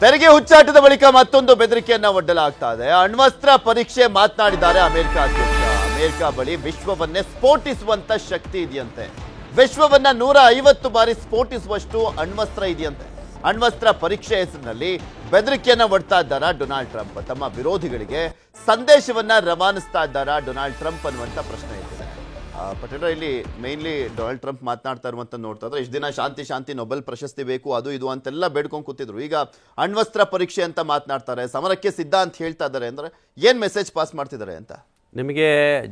ತೆರಿಗೆ ಹುಚ್ಚಾಟದ ಬಳಿಕ ಮತ್ತೊಂದು ಬೆದರಿಕೆಯನ್ನ ಒಡ್ಡಲಾಗ್ತಾ ಇದೆ. ಅಣ್ವಸ್ತ್ರ ಪರೀಕ್ಷೆ ಮಾತನಾಡಿದ್ದಾರೆ ಅಮೆರಿಕ ಅಧ್ಯಕ್ಷ. ಅಮೆರಿಕ ಬಳಿ ವಿಶ್ವವನ್ನೇ ಸ್ಫೋಟಿಸುವಂತ ಶಕ್ತಿ ಇದೆಯಂತೆ. ವಿಶ್ವವನ್ನ 150 ಬಾರಿ ಸ್ಫೋಟಿಸುವಷ್ಟು ಅಣ್ವಸ್ತ್ರ ಇದೆಯಂತೆ. ಅಣ್ವಸ್ತ್ರ ಪರೀಕ್ಷೆ ಹೆಸರಿನಲ್ಲಿ ಬೆದರಿಕೆಯನ್ನ ಒಡ್ತಾ ಇದ್ದಾರಾ ಡೊನಾಲ್ಡ್ ಟ್ರಂಪ್? ತಮ್ಮ ವಿರೋಧಿಗಳಿಗೆ ಸಂದೇಶವನ್ನ ರವಾನಿಸ್ತಾ ಇದ್ದಾರಾ ಡೊನಾಲ್ಡ್ ಟ್ರಂಪ್ ಅನ್ನುವಂತ ಪ್ರಶ್ನೆ ಇದೆ. ಪರ್ಟಿಕ್ಯುಲರ್ ಇಲ್ಲಿ ಮೇನ್ಲಿ ಡೊನಾಲ್ಡ್ ಟ್ರಂಪ್ ಮಾತನಾಡ್ತಾ ಇರುವಂತ ನೋಡ್ತಾ ಇದ್ರೆ ಇಷ್ಟು ದಿನ ಶಾಂತಿ ನೊಬೆಲ್ ಪ್ರಶಸ್ತಿ ಬೇಕು ಅದು ಇದು ಅಂತೆಲ್ಲ ಬೇಡ್ಕೊಂಡು ಕೂತಿದ್ರು. ಈಗ ಅಣ್ವಸ್ತ್ರ ಪರೀಕ್ಷೆ ಅಂತ ಮಾತನಾಡ್ತಾರೆ, ಸಮರಕ್ಕೆ ಸಿದ್ಧ ಅಂತ ಹೇಳ್ತಾ ಇದ್ದಾರೆ. ಅಂದ್ರೆ ಏನ್ ಮೆಸೇಜ್ ಪಾಸ್ ಮಾಡ್ತಿದ್ದಾರೆ ಅಂತ? ನಿಮಗೆ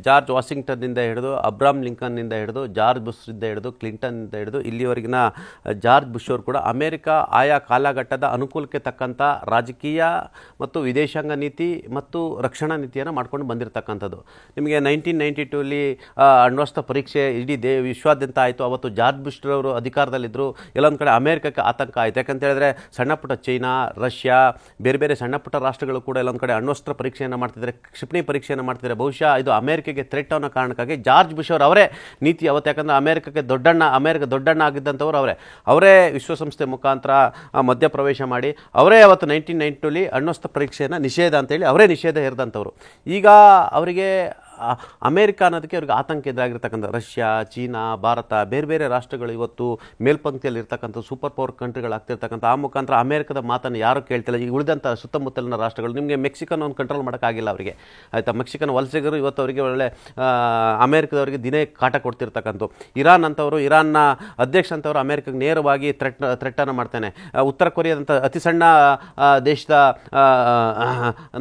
ಜಾರ್ಜ್ ವಾಷಿಂಗ್ಟನ್ನಿಂದ ಹಿಡಿದು ಅಬ್ರಾಮ್ ಲಿಂಕನ್ನಿಂದ ಹಿಡಿದು ಜಾರ್ಜ್ ಬುಷ್ನಿಂದ ಹಿಡಿದು ಕ್ಲಿಂಟನ್ನಿಂದ ಹಿಡಿದು ಇಲ್ಲಿವರೆಗಿನ ಜಾರ್ಜ್ ಬುಷ್ ಅವರು ಕೂಡ ಅಮೆರಿಕ ಆಯಾ ಕಾಲಘಟ್ಟದ ಅನುಕೂಲಕ್ಕೆ ತಕ್ಕಂಥ ರಾಜಕೀಯ ಮತ್ತು ವಿದೇಶಾಂಗ ನೀತಿ ಮತ್ತು ರಕ್ಷಣಾ ನೀತಿಯನ್ನು ಮಾಡ್ಕೊಂಡು ಬಂದಿರತಕ್ಕಂಥದ್ದು. ನಿಮಗೆ 1992 ಅಣ್ವಸ್ತ್ರ ಪರೀಕ್ಷೆ ಇಡೀ ವಿಶ್ವಾದ್ಯಂತ ಆಯಿತು. ಅವತ್ತು ಜಾರ್ಜ್ ಬುಷ್ರವರು ಅಧಿಕಾರದಲ್ಲಿದ್ದರು. ಎಲ್ಲೊಂದು ಕಡೆ ಅಮೆರಿಕಕ್ಕೆ ಆತಂಕ ಆಯಿತು. ಯಾಕಂತ ಹೇಳಿದ್ರೆ ಸಣ್ಣ ಪುಟ್ಟ ಚೈನಾ, ರಷ್ಯಾ, ಬೇರೆ ಬೇರೆ ಸಣ್ಣ ಪುಟ್ಟ ರಾಷ್ಟ್ರಗಳು ಕೂಡ ಎಲ್ಲೊಂದು ಕಡೆ ಅಣ್ವಸ್ತ್ರ ಪರೀಕ್ಷೆಯನ್ನು ಮಾಡ್ತಿದ್ದಾರೆ, ಕ್ಷಿಪಣಿ ಪರೀಕ್ಷೆಯನ್ನು ಮಾಡ್ತಿದ್ದಾರೆ. ಬಹುಶಃ ಇದು ಅಮೆರಿಕಕ್ಕೆ ಥ್ರೆಟ್ ಅನ್ನೋ ಕಾರಣಕ್ಕಾಗಿ ಜಾರ್ಜ್ ಬುಷ್ ಅವರು ಅವರೇ ನೀತಿ ಅವತ್ತು, ಯಾಕಂದರೆ ಅಮೆರಿಕ ದೊಡ್ಡಣ್ಣ ಆಗಿದ್ದಂಥವ್ರು ಅವರೇ ವಿಶ್ವಸಂಸ್ಥೆ ಮುಖಾಂತರ ಮಧ್ಯಪ್ರವೇಶ ಮಾಡಿ ಅವರೇ ಅವತ್ತು 1992 ಅಣ್ವಸ್ತ್ರ ಪರೀಕ್ಷೆಯನ್ನು ನಿಷೇಧ ಅಂತೇಳಿ ಅವರೇ ನಿಷೇಧ ಹೇರಿದಂಥವ್ರು. ಈಗ ಅವರಿಗೆ ಅಮೆರಿಕ ಅನ್ನೋದಕ್ಕೆ ಅವ್ರಿಗೆ ಆತಂಕ ಎದುರಾಗಿರ್ತಕ್ಕಂಥ ರಷ್ಯಾ, ಚೀನಾ, ಭಾರತ, ಬೇರೆ ಬೇರೆ ರಾಷ್ಟ್ರಗಳು ಇವತ್ತು ಮೇಲ್ಪಂಕ್ತಿಯಲ್ಲಿ ಇರ್ತಕ್ಕಂಥ ಸೂಪರ್ ಪವರ್ ಕಂಟ್ರಿಗಳಾಗ್ತಿರ್ತಕ್ಕಂಥ ಆ ಮುಖಾಂತರ ಅಮೆರಿಕದ ಮಾತನ್ನು ಯಾರೂ ಕೇಳ್ತಿಲ್ಲ. ಈಗ ಉಳಿದಂಥ ಸುತ್ತಮುತ್ತಲಿನ ರಾಷ್ಟ್ರಗಳು, ನಿಮಗೆ ಮೆಕ್ಸಿಕನ್ ಒಂದು ಕಂಟ್ರೋಲ್ ಮಾಡೋಕ್ಕಾಗಿಲ್ಲ ಅವರಿಗೆ, ಆಯಿತಾ. ಮೆಕ್ಸಿಕನ್ ವಲಸಿಗರು ಇವತ್ತು ಅವರಿಗೆ ಒಳ್ಳೆ ಅಮೆರಿಕದವರಿಗೆ ದಿನೇ ಕಾಟ ಕೊಡ್ತಿರ್ತಕ್ಕಂಥ. ಇರಾನ್ ಅಂತವರು, ಇರಾನ್ನ ಅಧ್ಯಕ್ಷ ಅಂತವರು ಅಮೆರಿಕಕ್ಕೆ ನೇರವಾಗಿ ಥ್ರೆಟ್ಟನ್ನು ಮಾಡ್ತಾನೆ. ಉತ್ತರ ಕೊರಿಯಾದಂಥ ಅತಿ ಸಣ್ಣ ದೇಶದ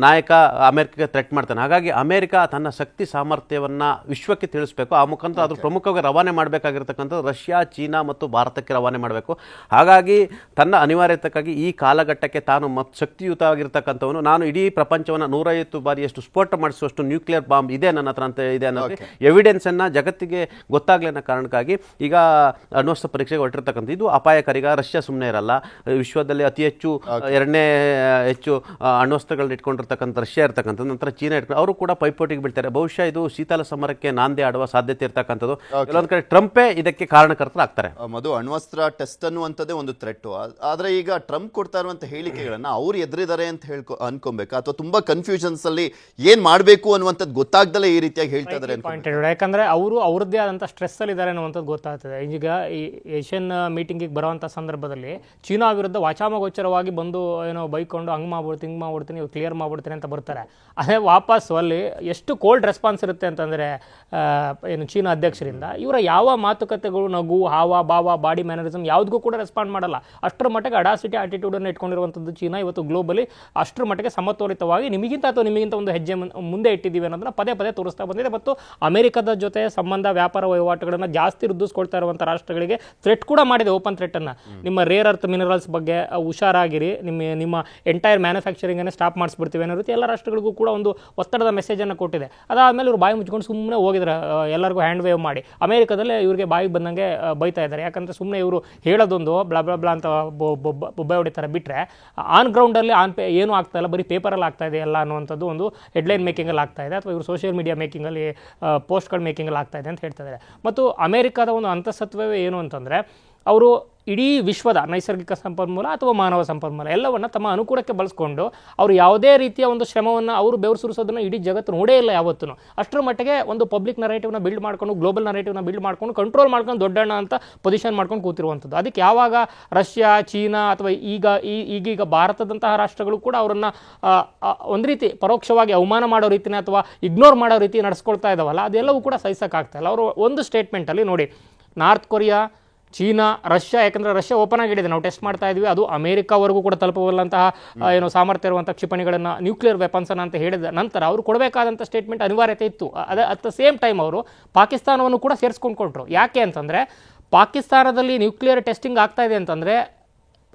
ನಾಯಕ ಅಮೆರಿಕಕ್ಕೆ ಥ್ರೆಟ್ ಮಾಡ್ತಾನೆ. ಹಾಗಾಗಿ ಅಮೆರಿಕ ತನ್ನ ಶಕ್ತಿ ಸಾಮರ್ಥ್ಯವನ್ನು ವಿಶ್ವಕ್ಕೆ ತಿಳಿಸಬೇಕು. ಆ ಮುಖಾಂತರ ಅದ್ರ ಪ್ರಮುಖವಾಗಿ ರವಾನೆ ಮಾಡಬೇಕಾಗಿರ್ತಕ್ಕಂಥದ್ದು ರಷ್ಯಾ, ಚೀನಾ ಮತ್ತು ಭಾರತಕ್ಕೆ ರವಾನೆ ಮಾಡಬೇಕು. ಹಾಗಾಗಿ ತನ್ನ ಅನಿವಾರ್ಯತೆಗಾಗಿ ಈ ಕಾಲಘಟ್ಟಕ್ಕೆ ತಾನು ಶಕ್ತಿಯುತವಾಗಿರ್ತಕ್ಕಂಥವನು, ನಾನು ಇಡೀ ಪ್ರಪಂಚವನ್ನು 150 ಬಾರಿಯಷ್ಟು ಸ್ಫೋಟ ಮಾಡಿಸುವಷ್ಟು ನ್ಯೂಕ್ಲಿಯರ್ ಬಾಂಬ್ ಇದೆ ನನ್ನ ಹತ್ರ ಅಂತ ಇದೆ ಅನ್ನೋದು ಎವಿಡೆನ್ಸನ್ನು ಜಗತ್ತಿಗೆ ಗೊತ್ತಾಗಲಿ ಅನ್ನೋ ಕಾರಣಕ್ಕಾಗಿ ಈಗ ಅಣ್ವಸ್ತ್ರ ಪರೀಕ್ಷೆಗೆ ಹೊರಟಿರ್ತಕ್ಕಂಥ ಇದು ಅಪಾಯಕಾರಿ. ಈಗ ರಷ್ಯಾ ಸುಮ್ಮನೆ ಇರಲ್ಲ. ವಿಶ್ವದಲ್ಲಿ ಅತಿ ಹೆಚ್ಚು ಎರಡನೇ ಹೆಚ್ಚು ಅಣ್ವಸ್ತ್ರಗಳನ್ನ ಇಟ್ಕೊಂಡಿರ್ತಕ್ಕಂಥ ರಷ್ಯಾ ಇರ್ತಕ್ಕಂಥದ್ದು, ನಂತರ ಚೀನಾ ಇಟ್ಕೊಂಡು ಅವರು ಕೂಡ ಪೈಪೋಟಿಗೆ ಬೀಳ್ತಾರೆ. ಬಹುಶಃ ಇದು ಶೀತಲ ಸಮರಕ್ಕೆ ನಾಂದಿ ಆಡುವ ಸಾಧ್ಯತೆ ಇರ್ತಕ್ಕಂಥದ್ದು. ಕೆಲವೊಂದು ಕಡೆ ಟ್ರಂಪೇ ಇದಕ್ಕೆ ಕಾರಣಕರ್ತರಾಗ್ತಾರೆ. ಮಧು, ಅಣ್ವಸ್ತ್ರ ಟೆಸ್ಟ್ ಅನ್ನುವಂಥದ್ದೇ ಒಂದು ಥ್ರೆಟ್. ಆದ್ರೆ ಈಗ ಟ್ರಂಪ್ ಕೊಡ್ತಾ ಇರುವಂತ ಹೇಳಿಕೆಗಳನ್ನ ಅವ್ರು ಎದುರಿದ್ದಾರೆ ಅಂತ ಅನ್ಕೊಬೇಕಾ, ಅಥವಾ ತುಂಬಾ ಕನ್ಫ್ಯೂಷನ್ಸ್ ಅಲ್ಲಿ ಏನ್ ಮಾಡಬೇಕು ಅನ್ನುವಂಥದ್ದು ಗೊತ್ತಾಗ್ದಲೇ ಈ ರೀತಿಯಾಗಿ ಹೇಳ್ತಾ ಇದ್ದಾರೆ? ಯಾಕಂದ್ರೆ ಅವರು ಅವ್ರದ್ದೇ ಆದಂತ ಸ್ಟ್ರೆಸ್ ಅಲ್ಲಿ ಇದ್ದಾರೆ ಅನ್ನುವಂಥದ್ದು ಗೊತ್ತಾಗ್ತದೆ. ಈಗ ಈ ಏಷ್ಯನ್ ಮೀಟಿಂಗಿಗೆ ಬರುವಂತ ಸಂದರ್ಭದಲ್ಲಿ ಚೀನಾ ವಿರುದ್ಧ ವಾಚಾಮಗೋಚರವಾಗಿ ಬಂದು ಏನೋ ಬೈಕೊಂಡು ಹಂಗ್ ಮಾಡ್ಬಿಡ್ತೀನಿ, ಹಿಂಗ್ ಮಾಡ್ಬಿಡ್ತೀನಿ, ಕ್ಲಿಯರ್ ಮಾಡ್ಬಿಡ್ತೀನಿ ಅಂತ ಬರ್ತಾರೆ. ಅದೇ ವಾಪಸ್ ಅಲ್ಲಿ ಎಷ್ಟು ಕೋಲ್ಡ್ ರೆಸ್ಪಾನ್ಸ್ ಇರುತ್ತೆ ಅಂತಂದರೆ ಏನು ಚೀನಾ ಅಧ್ಯಕ್ಷರಿಂದ ಇವರ ಯಾವ ಮಾತುಕತೆಗಳು, ನಗು, ಹಾವ ಭಾವ, ಬಾಡಿ ಮ್ಯಾನರಿಸಮ್ ಯಾವುದಕ್ಕೂ ಕೂಡ ರೆಸ್ಪಾಂಡ್ ಮಾಡಲ್ಲ. ಅಷ್ಟರ ಮಟ್ಟಿಗೆ ಅಡಾಸಿಟಿ ಆಟಿಟ್ಯೂಡನ್ನು ಇಟ್ಕೊಂಡಿರುವಂಥದ್ದು ಚೀನಾ ಇವತ್ತು ಗ್ಲೋಬಲಿ ಅಷ್ಟರ ಮಟ್ಟಿಗೆ ಸಮತೋಲಿತವಾಗಿ ನಿಮಗಿಂತ ಒಂದು ಹೆಜ್ಜೆ ಮುಂದೆ ಇಟ್ಟಿದ್ದೀವಿ ಅನ್ನೋದನ್ನ ಪದೇ ಪದೇ ತೋರಿಸ್ತಾ ಬಂದಿದೆ. ಮತ್ತು ಅಮೆರಿಕದ ಜೊತೆ ಸಂಬಂಧ, ವ್ಯಾಪಾರ ವಹಿವಾಟುಗಳನ್ನು ಜಾಸ್ತಿ ವೃದ್ಧಿಸ್ಕೊಳ್ತಾ ಇರುವಂಥ ರಾಷ್ಟ್ರಗಳಿಗೆ ಥ್ರೆಟ್ ಕೂಡ ಮಾಡಿದೆ, ಓಪನ್ ಥ್ರೆಟನ್ನು. ನಿಮ್ಮ ರೇರ್ ಅರ್ತ್ ಮಿನರಲ್ಸ್ ಬಗ್ಗೆ ಹುಷಾರಾಗಿರಿ, ನಿಮ್ಮ ಎಂಟೈರ್ ಮ್ಯಾನುಫ್ಯಾಕ್ಚರಿಂಗನ್ನು ಸ್ಟಾಪ್ ಮಾಡಿಸ್ಬಿಡ್ತೀವಿ ಅನ್ನೋ ರೀತಿ ಎಲ್ಲ ರಾಷ್ಟ್ರಗಳಿಗೂ ಕೂಡ ಒಂದು ಒತ್ತಡದ ಮೆಸೇಜನ್ನು ಕೊಟ್ಟಿದೆ. ಅದಾದಮೇಲೆ ಇವರು ಬಾಯಿ ಮುಚ್ಕೊಂಡು ಸುಮ್ಮನೆ ಹೋಗಿದ್ದಾರೆ, ಎಲ್ಲರಿಗೂ ಹ್ಯಾಂಡ್ ವೇವ್ ಮಾಡಿ. ಅಮೆರಿಕದಲ್ಲೇ ಇವರಿಗೆ ಬಾಯಿಗೆ ಬಂದಂಗೆ ಬೈತಾ ಇದ್ದಾರೆ. ಯಾಕಂದರೆ ಸುಮ್ಮನೆ ಇವರು ಹೇಳೋದೊಂದು ಬ್ಲಾ ಬ್ಲಾ ಬ್ಲಾ ಅಂತ ಬೊಬ್ಬೆ ಹೊಡಿತಾರೆ ಬಿಟ್ಟರೆ ಆನ್ ಗ್ರೌಂಡಲ್ಲಿ ಏನೂ ಆಗ್ತಾ ಇಲ್ಲ, ಬರೀ ಪೇಪರಲ್ಲಿ ಆಗ್ತಾ ಇದೆ ಎಲ್ಲ ಅನ್ನುವಂಥದ್ದು ಒಂದು ಹೆಡ್ಲೈನ್ ಮೇಕಿಂಗಲ್ಲಿ ಆಗ್ತಾ ಇದೆ, ಅಥವಾ ಇವರು ಸೋಷಿಯಲ್ ಮೀಡಿಯಾ ಮೇಕಿಂಗಲ್ಲಿ ಪೋಸ್ಟ್ಗಳ ಮೇಕಿಂಗಲ್ಲಿ ಆಗ್ತಾ ಇದೆ ಅಂತ ಹೇಳ್ತಾ ಇದ್ದಾರೆ. ಮತ್ತು ಅಮೆರಿಕದ ಒಂದು ಅಂತಃಸತ್ವವೇ ಏನು ಅಂತಂದರೆ ಅವರು ಇಡೀ ವಿಶ್ವದ ನೈಸರ್ಗಿಕ ಸಂಪನ್ಮೂಲ ಅಥವಾ ಮಾನವ ಸಂಪನ್ಮೂಲ ಎಲ್ಲವನ್ನು ತಮ್ಮ ಅನುಕೂಲಕ್ಕೆ ಬಳಸ್ಕೊಂಡು ಅವರು ಯಾವುದೇ ರೀತಿಯ ಒಂದು ಶ್ರಮವನ್ನು ಅವರು ಬೆವರು ಸುರಿಸೋದನ್ನು ಇಡೀ ಜಗತ್ತು ನೋಡೇ ಇಲ್ಲ ಯಾವತ್ತೂ. ಅಷ್ಟರ ಮಟ್ಟಿಗೆ ಒಂದು ಪಬ್ಲಿಕ್ ನರೇಟಿವ್ನ ಬಿಲ್ಡ್ ಮಾಡ್ಕೊಂಡು, ಗ್ಲೋಬಲ್ ನರೇಟಿವ್ನ ಬಿಲ್ಡ್ ಮಾಡ್ಕೊಂಡು, ಕಂಟ್ರೋಲ್ ಮಾಡ್ಕೊಂಡು ದೊಡ್ಡಣ್ಣ ಅಂತ ಪೊಸಿಷನ್ ಮಾಡ್ಕೊಂಡು ಕೂತಿರುವಂಥದ್ದು. ಅದಕ್ಕೆ ಯಾವಾಗ ರಷ್ಯಾ, ಚೀನಾ ಅಥವಾ ಈಗೀಗ ಭಾರತದಂತಹ ರಾಷ್ಟ್ರಗಳು ಕೂಡ ಅವರನ್ನು ಒಂದು ರೀತಿ ಪರೋಕ್ಷವಾಗಿ ಅವಮಾನ ಮಾಡೋ ರೀತಿನೇ ಅಥವಾ ಇಗ್ನೋರ್ ಮಾಡೋ ರೀತಿ ನಡೆಸ್ಕೊಳ್ತಾ ಇದ್ದಾವಲ್ಲ, ಅದೆಲ್ಲವೂ ಕೂಡ ಸಹಿಸೋಕ್ಕಾಗ್ತಾ ಇಲ್ಲ. ಅವರು ಒಂದು ಸ್ಟೇಟ್ಮೆಂಟಲ್ಲಿ ನೋಡಿ, ನಾರ್ತ್ ಕೊರಿಯಾ, ಚೀನಾ, ರಷ್ಯಾ, ಯಾಕಂದರೆ ರಷ್ಯಾ ಓಪನ್ ಆಗಿಡಿದೆ, ನಾವು ಟೆಸ್ಟ್ ಮಾಡ್ತಾ ಇದ್ವಿ, ಅದು ಅಮೆರಿಕಾವರೆಗೂ ಕೂಡ ತಲುಪಬಲ್ಲಂತಹ ಏನು ಸಾಮರ್ಥ್ಯ ಇರುವಂಥ ಕ್ಷಿಪಣಿಗಳನ್ನು, ನ್ಯೂಕ್ಲಿಯರ್ ವೆಪನ್ಸನ್ನು ಅಂತ ಹೇಳಿದ ನಂತರ ಅವರು ಕೊಡಬೇಕಾದಂಥ ಸ್ಟೇಟ್ಮೆಂಟ್ ಅನಿವಾರ್ಯತೆ ಇತ್ತು. ಅಟ್ ದ ಸೇಮ್ ಟೈಮ್ ಅವರು ಪಾಕಿಸ್ತಾನವನ್ನು ಕೂಡ ಸೇರಿಸ್ಕೊಂಡು ಕೊಟ್ಟರು. ಯಾಕೆ ಅಂತಂದರೆ ಪಾಕಿಸ್ತಾನದಲ್ಲಿ ನ್ಯೂಕ್ಲಿಯರ್ ಟೆಸ್ಟಿಂಗ್ ಆಗ್ತಾ ಇದೆ ಅಂತಂದರೆ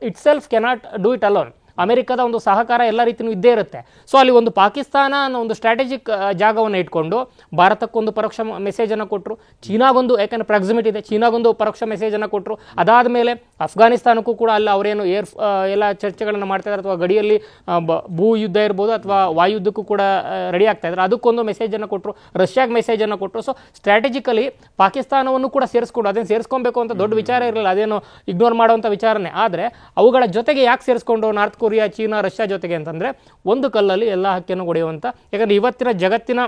it self cannot do it alone. ಅಮೆರಿಕದ ಒಂದು ಸಹಕಾರ ಎಲ್ಲ ರೀತಿಯೂ ಇದ್ದೇ ಇರುತ್ತೆ. ಸೊ ಅಲ್ಲಿ ಒಂದು ಪಾಕಿಸ್ತಾನ ಅನ್ನೋ ಒಂದು ಸ್ಟ್ರಾಟಜಿಕ್ ಜಾಗವನ್ನು ಇಟ್ಕೊಂಡು ಭಾರತಕ್ಕೊಂದು ಪರೋಕ್ಷ ಮೆಸೇಜನ್ನು ಕೊಟ್ಟರು, ಚೀನಾಗೊಂದು, ಯಾಕಂದರೆ ಪ್ರಾಕ್ಸಿಮಿಟಿ ಇದೆ, ಚೀನಾಗೊಂದು ಪರೋಕ್ಷ ಮೆಸೇಜನ್ನು ಕೊಟ್ಟರು. ಅದಾದ ಮೇಲೆ ಅಫ್ಘಾನಿಸ್ತಾನಕ್ಕೂ ಕೂಡ ಅಲ್ಲಿ ಅವರೇನು ಎಲ್ಲ ಚರ್ಚೆಗಳನ್ನು ಮಾಡ್ತಾಯಿದ್ದಾರೆ, ಅಥವಾ ಗಡಿಯಲ್ಲಿ ಭೂ ಯುದ್ಧ ಇರ್ಬೋದು ಅಥವಾ ವಾಯುಯುದ್ಧಕ್ಕೂ ಕೂಡ ರೆಡಿ ಆಗ್ತಾ ಇದ್ದಾರೆ, ಅದಕ್ಕೊಂದು ಮೆಸೇಜನ್ನು ಕೊಟ್ಟರು, ರಷ್ಯಾಗೆ ಮೆಸೇಜನ್ನು ಕೊಟ್ಟರು. ಸೊ ಸ್ಟ್ರಾಟಜಿಕಲಿ ಪಾಕಿಸ್ತಾನವನ್ನು ಕೂಡ ಸೇರಿಸ್ಕೊಂಡು, ಅದೇನು ಸೇರಿಸ್ಕೊಬೇಕು ಅಂತ ದೊಡ್ಡ ವಿಚಾರ ಇರಲಿಲ್ಲ, ಅದೇನು ಇಗ್ನೋರ್ ಮಾಡುವಂಥ ವಿಚಾರನೇ. ಆದರೆ ಅವುಗಳ ಜೊತೆಗೆ ಯಾಕೆ ಸೇರಿಸ್ಕೊಂಡು north Korea Korea, China, Russia ಜೊತೆಗೆ ಅಂತಂದರೆ ಒಂದು ಕಲ್ಲಲ್ಲಿ ಎಲ್ಲ ಹಕ್ಕಿಯನ್ನು ಹೊಡೆಯುವಂಥ, ಯಾಕಂದರೆ ಇವತ್ತಿನ ಜಗತ್ತಿನ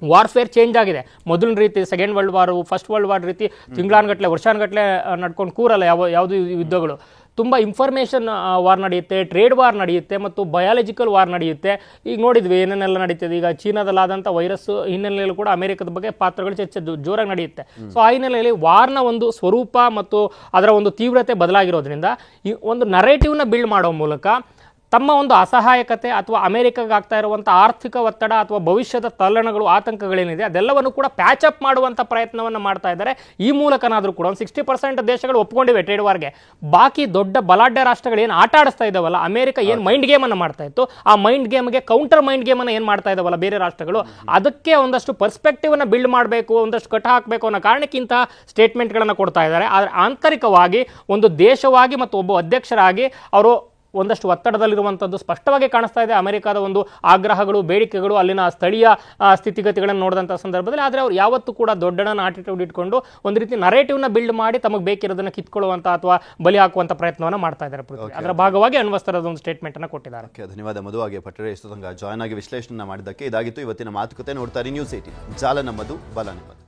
ವಾರ್ಫೇರ್ ಚೇಂಜ್ ಆಗಿದೆ. ಮೊದಲಿನ ರೀತಿ second world ವಾರು, first world war ರೀತಿ ತಿಂಗಳಾನ್ಗಟ್ಲೆ ವರ್ಷಾನ್ಗಟ್ಲೆ ನಡ್ಕೊಂಡು ಕೂರಲ್ಲ ಯಾವುದು ಯುದ್ಧಗಳು. ತುಂಬ ಇನ್ಫಾರ್ಮೇಷನ್ ವಾರ್ ನಡೆಯುತ್ತೆ, ಟ್ರೇಡ್ ವಾರ್ ನಡೆಯುತ್ತೆ ಮತ್ತು ಬಯಾಲಜಿಕಲ್ ವಾರ್ ನಡೆಯುತ್ತೆ. ಈಗ ನೋಡಿದ್ವಿ ಏನೇನೆಲ್ಲ ನಡೀತದೆ. ಈಗ ಚೀನಾದಲ್ಲಾದಂಥ ವೈರಸ್ ಹಿನ್ನೆಲೆಯಲ್ಲಿ ಕೂಡ ಅಮೆರಿಕದ ಬಗ್ಗೆ ಪಾತ್ರಗಳು ಚರ್ಚೆ ಜೋರಾಗಿ ನಡೆಯುತ್ತೆ. ಸೊ ಆ ಹಿನ್ನೆಲೆಯಲ್ಲಿ ವಾರ್ನ ಒಂದು ಸ್ವರೂಪ ಮತ್ತು ಅದರ ಒಂದು ತೀವ್ರತೆ ಬದಲಾಗಿರೋದ್ರಿಂದ ಈ ಒಂದು ನರೇಟಿವ್ನ ಬಿಲ್ಡ್ ಮಾಡೋ ಮೂಲಕ ತಮ್ಮ ಒಂದು ಅಸಹಾಯಕತೆ ಅಥವಾ ಅಮೆರಿಕಾಗೆ ಆಗ್ತಾ ಇರುವಂಥ ಆರ್ಥಿಕ ಒತ್ತಡ ಅಥವಾ ಭವಿಷ್ಯದ ತಲ್ಲಣಗಳು, ಆತಂಕಗಳೇನಿದೆ ಅದೆಲ್ಲವನ್ನು ಕೂಡ ಪ್ಯಾಚ್ ಅಪ್ ಮಾಡುವಂಥ ಪ್ರಯತ್ನವನ್ನು ಮಾಡ್ತಾ ಇದ್ದಾರೆ. ಈ ಮೂಲಕನಾದರೂ ಕೂಡ ಒಂದು 60% ದೇಶಗಳು ಒಪ್ಕೊಂಡಿವೆ ಟ್ರೇಡ್ ವಾರ್ಗೆ. ಬಾಕಿ ದೊಡ್ಡ ಬಲಾಢ್ಯ ರಾಷ್ಟ್ರಗಳು ಏನು ಆಟ ಆಡಿಸ್ತಾ ಇದ್ದಾವಲ್ಲ, ಅಮೆರಿಕ ಏನು ಮೈಂಡ್ ಗೇಮನ್ನು ಮಾಡ್ತಾ ಇತ್ತು, ಆ ಮೈಂಡ್ ಗೇಮ್ಗೆ ಕೌಂಟರ್ ಮೈಂಡ್ ಗೇಮನ್ನು ಏನು ಮಾಡ್ತಾ ಇದ್ದಾವಲ್ಲ ಬೇರೆ ರಾಷ್ಟ್ರಗಳು, ಅದಕ್ಕೆ ಒಂದಷ್ಟು ಪರ್ಸ್ಪೆಕ್ಟಿವ್ನ ಬಿಲ್ಡ್ ಮಾಡಬೇಕು, ಒಂದಷ್ಟು ಕಟ್ಟ ಹಾಕಬೇಕು ಅನ್ನೋ ಕಾರಣಕ್ಕೆ ಇಂಥ ಸ್ಟೇಟ್ಮೆಂಟ್ಗಳನ್ನು ಕೊಡ್ತಾ ಇದ್ದಾರೆ. ಆದರೆ ಆಂತರಿಕವಾಗಿ ಒಂದು ದೇಶವಾಗಿ ಮತ್ತು ಒಬ್ಬ ಅಧ್ಯಕ್ಷರಾಗಿ ಅವರು ಒಂದಷ್ಟು ಒತ್ತಡದಲ್ಲಿರುವಂಥದ್ದು ಸ್ಪಷ್ಟವಾಗಿ ಕಾಣಿಸ್ತಾ ಇದೆ. ಅಮೆರಿಕದ ಒಂದು ಆಗ್ರಹಗಳು, ಬೇಡಿಕೆಗಳು, ಅಲ್ಲಿನ ಸ್ಥಳೀಯ ಸ್ಥಿತಿಗತಿಗಳನ್ನು ನೋಡಿದಂಥ ಸಂದರ್ಭದಲ್ಲಿ. ಆದರೆ ಅವರು ಯಾವತ್ತೂ ಕೂಡ ದೊಡ್ಡಣ್ಣನ ಆಟಿಟ್ಯೂಡ್ ಇಟ್ಕೊಂಡು ಒಂದು ರೀತಿ ನರೇಟಿವ್ನ ಬಿಲ್ಡ್ ಮಾಡಿ ತಮಗೆ ಬೇಕಿರೋದನ್ನು ಕಿತ್ಕೊಳ್ಳುವಂಥ ಅಥವಾ ಬಲಿ ಹಾಕುವಂಥ ಪ್ರಯತ್ನವನ್ನು ಮಾಡ್ತಾ ಇದ್ದಾರೆ. ಅದರ ಭಾಗವಾಗಿ ಅಣ್ವಸ್ತ್ರದ ಒಂದು ಸ್ಟೇಟ್ಮೆಂಟ್ ಅನ್ನು ಕೊಟ್ಟಿದ್ದಾರೆ. ಧನ್ಯವಾದ ಮಧು. ಹಾಗೆ ಪಟ್ಟರೆ ಇಷ್ಟು ತನಕ ಜಾಯ್ನ್ ಆಗಿ ವಿಶ್ಲೇಷಣೆ ಮಾಡಿದ್ದಕ್ಕೆ. ಇದಾಗಿತ್ತು ಇವತ್ತಿನ ಮಾತುಕತೆ. ನೋಡ್ತಾರೆ ನ್ಯೂಸ್ 18 ಜಾಲ ನಮ್ಮದು, ಬಲ ನಿಮ್ಮದು.